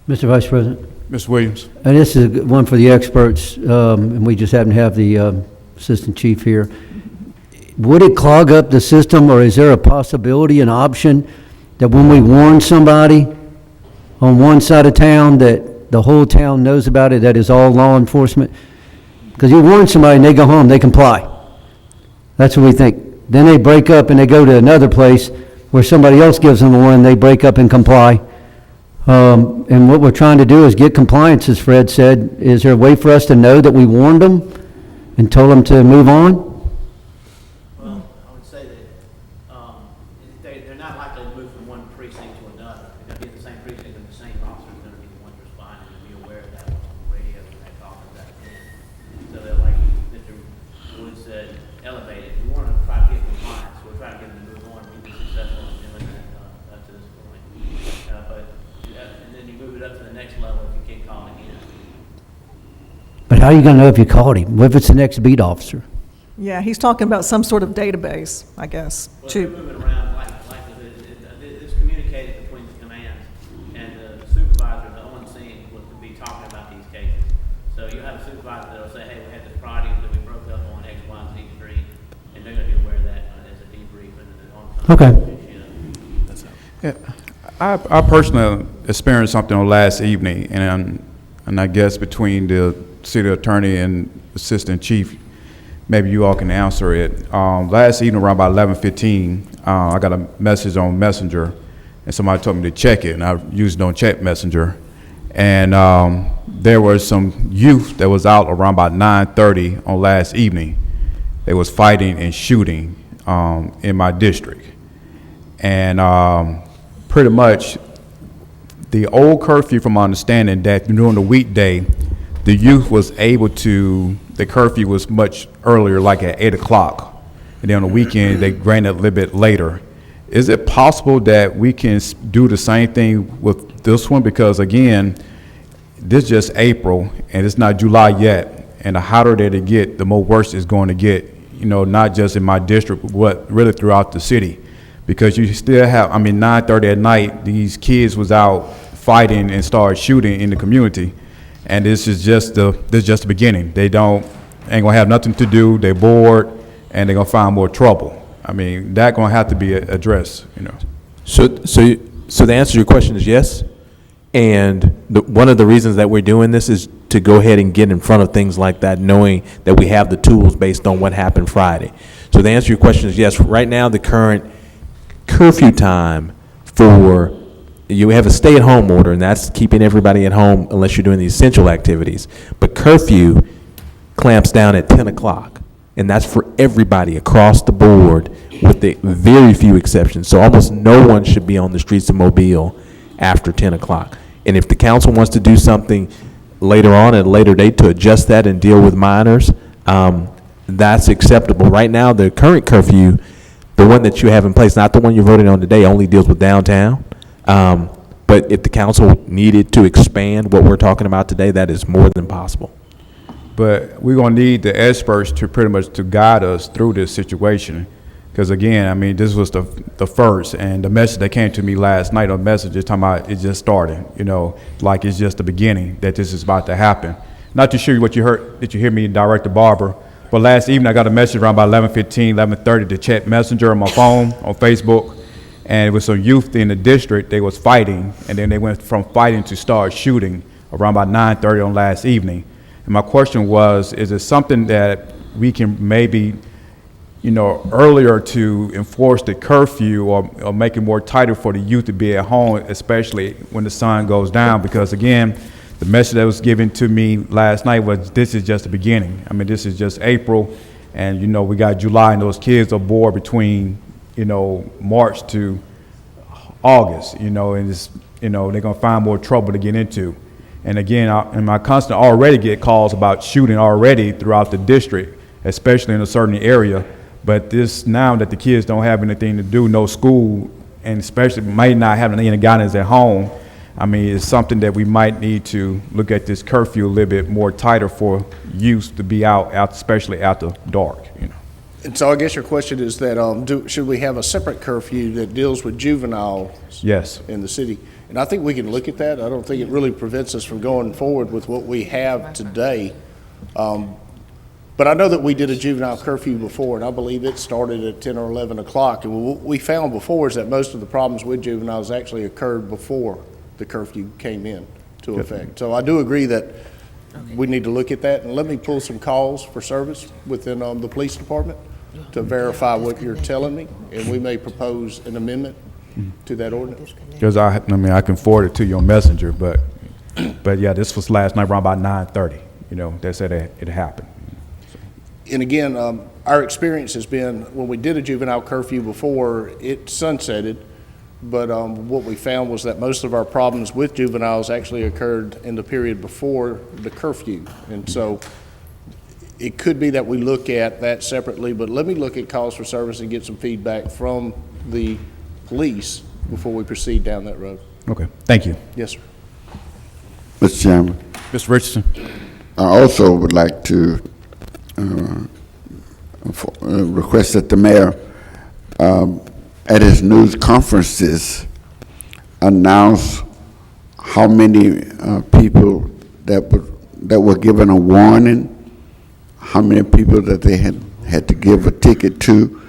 Mr. Vice President? Ms. Williams? And this is one for the experts, and we just happen to have the Assistant Chief here. Would it clog up the system, or is there a possibility, an option, that when we warn somebody on one side of town, that the whole town knows about it, that is all law enforcement? Because you warn somebody and they go home, they comply. That's what we think. Then they break up and they go to another place where somebody else gives them a warning, they break up and comply. And what we're trying to do is get compliance, as Fred said. Is there a way for us to know that we warned them and told them to move on? Well, I would say that they're not likely to move from one precinct to another. They're going to be in the same precinct, and the same officer is going to be the one responding and be aware of that on the radio when they call them back in. So they're like Mr. Wood said, elevated. We want to try to get compliance. We're trying to get them to move on. We've been successful in doing that up to this point. And then you move it up to the next level if you keep calling in. But how are you going to know if you caught him? What if it's the next beat officer? Yeah, he's talking about some sort of database, I guess. Well, they're moving around like it's communicated between the commands, and the supervisor, the on scene, will be talking about these cases. So you'll have a supervisor that'll say, hey, we had this Friday that we broke up on X, Y, and Z street, and they're going to be aware of that as a debrief and on Okay. Yeah, I personally experienced something on last evening, and I guess between the city attorney and assistant chief, maybe you all can answer it. Last evening around about 11:15, I got a message on Messenger, and somebody told me to check it, and I usually don't check Messenger. And there was some youth that was out around about 9:30 on last evening. They was fighting and shooting in my district. And pretty much the old curfew, from my understanding, that during the weekday, the youth was able to, the curfew was much earlier, like at 8 o'clock. And then on the weekend, they ran it a little bit later. Is it possible that we can do the same thing with this one? Because again, this is just April, and it's not July yet. And the hotter that it get, the more worse it's going to get, you know, not just in my district, but really throughout the city. Because you still have, 9:30 at night, these kids was out fighting and started shooting in the community. And this is just the beginning. They ain't gonna have nothing to do, they're bored, and they're gonna find more trouble. That gonna have to be addressed, you know. So the answer to your question is yes. And one of the reasons that we're doing this is to go ahead and get in front of things like that, knowing that we have the tools based on what happened Friday. So the answer to your question is yes. Right now, the current curfew time for, you have a stay-at-home order, and that's keeping everybody at home unless you're doing the essential activities. But curfew clamps down at 10 o'clock, and that's for everybody across the board with the very few exceptions. So almost no one should be on the streets of Mobile after 10 o'clock. And if the council wants to do something later on at a later date to adjust that and deal with minors, that's acceptable. Right now, the current curfew, the one that you have in place, not the one you're voting on today, only deals with downtown. But if the council needed to expand what we're talking about today, that is more than possible. But we're gonna need the experts to pretty much to guide us through this situation. Because again, this was the first, and the message that came to me last night, a message is talking about it just started, you know, like it's just the beginning, that this is about to happen. Not too sure what you heard, did you hear me, Director Barber? But last evening I got a message around about 11:15, 11:30 to check Messenger on my phone, on Facebook, and it was some youth in the district, they was fighting, and then they went from fighting to start shooting around about 9:30 on last evening. And my question was, is it something that we can maybe, you know, earlier to enforce the curfew or make it more tighter for the youth to be at home, especially when the sun goes down? Because again, the message that was given to me last night was this is just the beginning. This is just April, and you know, we got July, and those kids are bored between, you know, March to August, you know, and it's, you know, they're gonna find more trouble to get into. And again, in my constant already get calls about shooting already throughout the district, especially in a certain area. But this now that the kids don't have anything to do, no school, and especially might not have any guidance at home, it's something that we might need to look at this curfew a little bit more tighter for youth to be out especially after dark, you know. And so I guess your question is that should we have a separate curfew that deals with juveniles? Yes. In the city? And I think we can look at that. I don't think it really prevents us from going forward with what we have today. But I know that we did a juvenile curfew before, and I believe it started at 10 or 11 o'clock. And what we found before is that most of the problems with juveniles actually occurred before the curfew came in to effect. So I do agree that we need to look at that. And let me pull some calls for service within the police department to verify what you're telling me, and we may propose an amendment to that ordinance. Because I can forward it to you on Messenger, but yeah, this was last night around about 9:30. You know, they said it happened. And again, our experience has been when we did a juvenile curfew before, it sunsetted. But what we found was that most of our problems with juveniles actually occurred in the period before the curfew. And so it could be that we look at that separately, but let me look at calls for service and get some feedback from the police before we proceed down that road. Okay, thank you. Yes, sir. Mr. Chairman. Mr. Richardson. I also would like to request that the mayor at his news conferences announce how many people that were given a warning, how many people that they had to give a ticket to.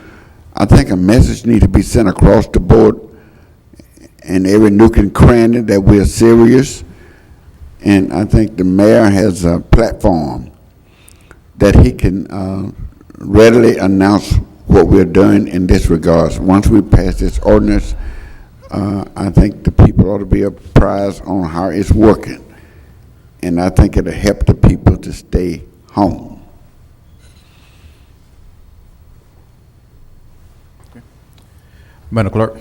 I think a message needs to be sent across the board in every nook and cranny that we're serious. And I think the mayor has a platform that he can readily announce what we're doing in this regards. Once we pass this ordinance, I think the people ought to be apprised on how it's working. and I think it'll help the people to stay home. Madam Clerk.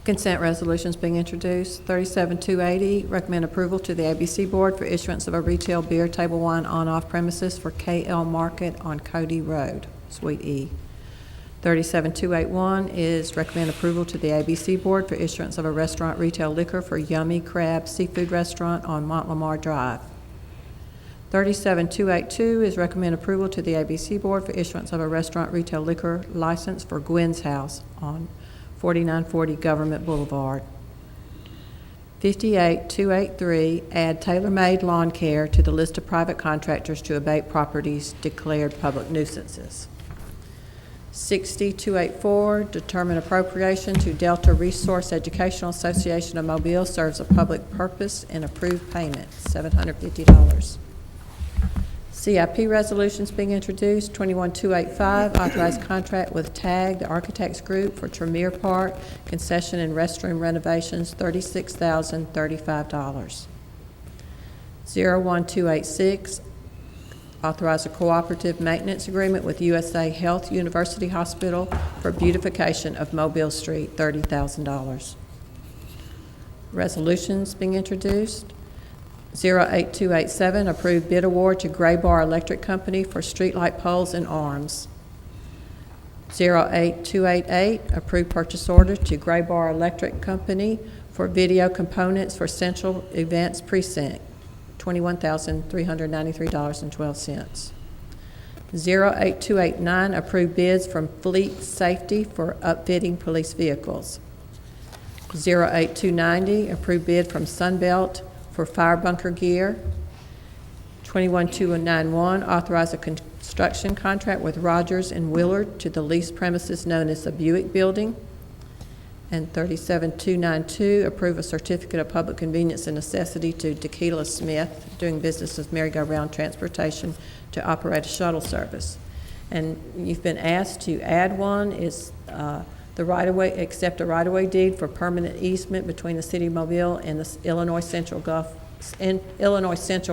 Consent resolutions being introduced. 37280, recommend approval to the ABC Board for issuance of a retail beer table wine on-off premises for KL Market on Cody Road, Suite E. 37281 is recommend approval to the ABC Board for issuance of a restaurant retail liquor for Yummy Crab Seafood Restaurant on Mont Lamar Drive. 37282 is recommend approval to the ABC Board for issuance of a restaurant retail liquor license for Gwen's House on 4940 Government Boulevard. 58283, add tailor-made lawn care to the list of private contractors to abate properties declared public nuisances. 60284, determine appropriation to Delta Resource Educational Association of Mobile serves a public purpose and approve payment, $750. CIP resolutions being introduced. 21285, authorized contract with TAG, the Architects Group, for Tremere Park, concession and restroom renovations, $36,035. 01286, authorize a cooperative maintenance agreement with USA Health University Hospital for beautification of Mobile Street, $30,000. Resolutions being introduced. 08287, approved bid award to Gray Bar Electric Company for streetlight poles and arms. 08288, approved purchase order to Gray Bar Electric Company for video components for Central Events Precinct, $21,393.12. 08289, approved bids from Fleet Safety for upfitting police vehicles. 08290, approved bid from Sunbelt for fire bunker gear. 21291, authorize a construction contract with Rogers and Willard to the leased premises known as the Buick Building. And 37292, approve a certificate of public convenience and necessity to Tequila Smith, doing business as Merry-Go-Round Transportation, to operate a shuttle service. And you've been asked to add one, is the right-of-way, accept a right-of-way deed for permanent easement between the City of Mobile and the Illinois Central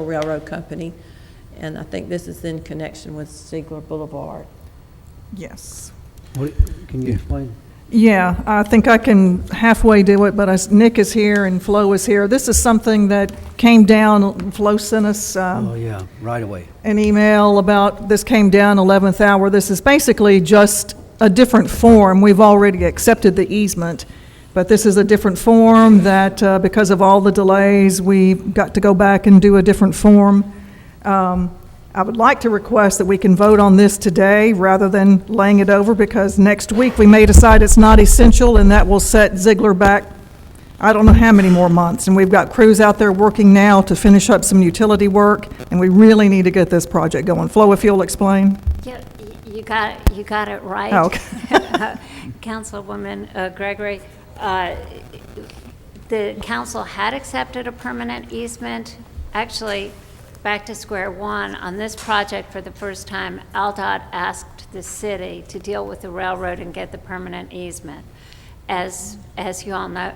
Railroad Company. And I think this is in connection with Ziegler Boulevard. Yes. Can you explain? Yeah, I think I can halfway do it, but as Nick is here and Flo is here, this is something that came down. Flo sent us Oh, yeah, right away. an email about this came down 11th hour. This is basically just a different form. We've already accepted the easement, but this is a different form that, because of all the delays, we've got to go back and do a different form. I would like to request that we can vote on this today rather than laying it over, because next week we may decide it's not essential, and that will set Ziegler back I don't know how many more months. And we've got crews out there working now to finish up some utility work, and we really need to get this project going. Flo, if you'll explain. Yeah, you got it right. Oh, okay. Councilwoman Gregory, the council had accepted a permanent easement. Actually, back to square one, on this project for the first time, AlDOT asked the city to deal with the railroad and get the permanent easement. As you all know,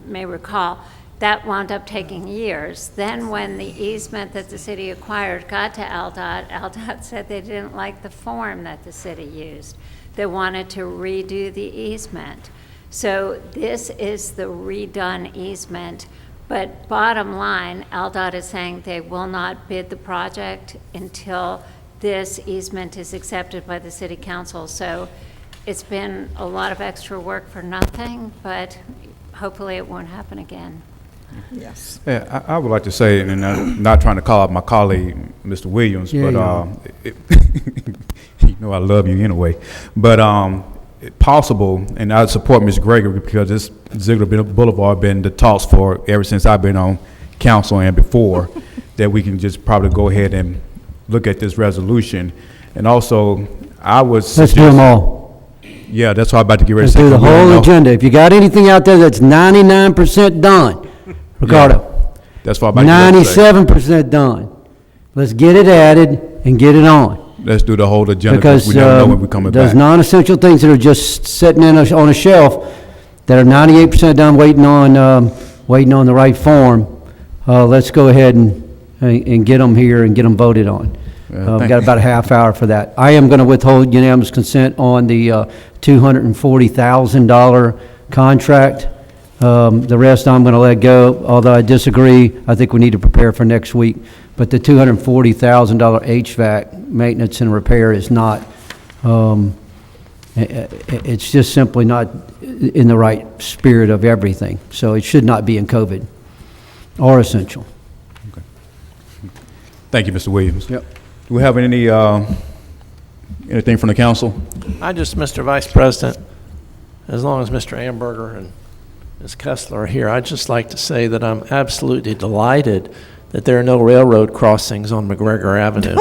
may recall, that wound up taking years. Then when the easement that the city acquired got to AlDOT said they didn't like the form that the city used. They wanted to redo the easement. So this is the redone easement, but bottom line, AlDOT is saying they will not bid the project until this easement is accepted by the city council. So it's been a lot of extra work for nothing, but hopefully it won't happen again. Yes. Yeah, I would like to say, and I'm not trying to call out my colleague, Mr. Williams, Yeah, but you know I love you anyway. But possible, and I support Ms. Gregory because this Ziegler Boulevard been the talks for ever since I've been on council and before, that we can just probably go ahead and look at this resolution. And also, I was Let's do them all. Yeah, that's what I'm about to get ready Let's to say. do the We don't whole know. agenda. If you got anything out there that's 99% done, Ricardo, That's what I'm about to get ready to say. 97% done. Let's get it added and get it on. Let's do the whole agenda Because because we never know when we're coming there's back. non-essential things that are just sitting on a shelf that are 98% done, waiting on the right form. Let's go ahead and and get them here and get them voted on. We've got about a half hour for that. I am going to withhold unanimous consent on the $240,000 contract. The rest I'm going to let go, although I disagree. I think we need to prepare for next week. But the $240,000 HVAC maintenance and repair is not, it's just simply not in the right spirit of everything. So it should not be in COVID or essential. Thank you, Mr. Williams. Yep. Do we have any, anything from the council? I just, Mr. Vice President, as long as Mr. Amberger and Ms. Kessler are here, I'd just like to say that I'm absolutely delighted that there are no railroad crossings on McGregor Avenue.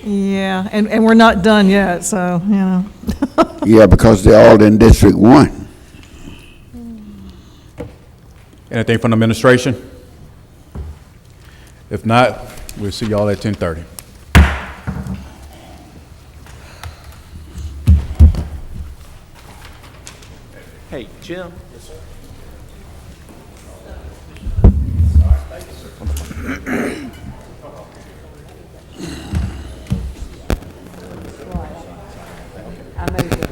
Yeah, and we're not done yet, so, you know. Yeah, because they're all in District 1. Anything from the administration? If not, we'll see y'all at 10:30. Hey, Jim. I moved it.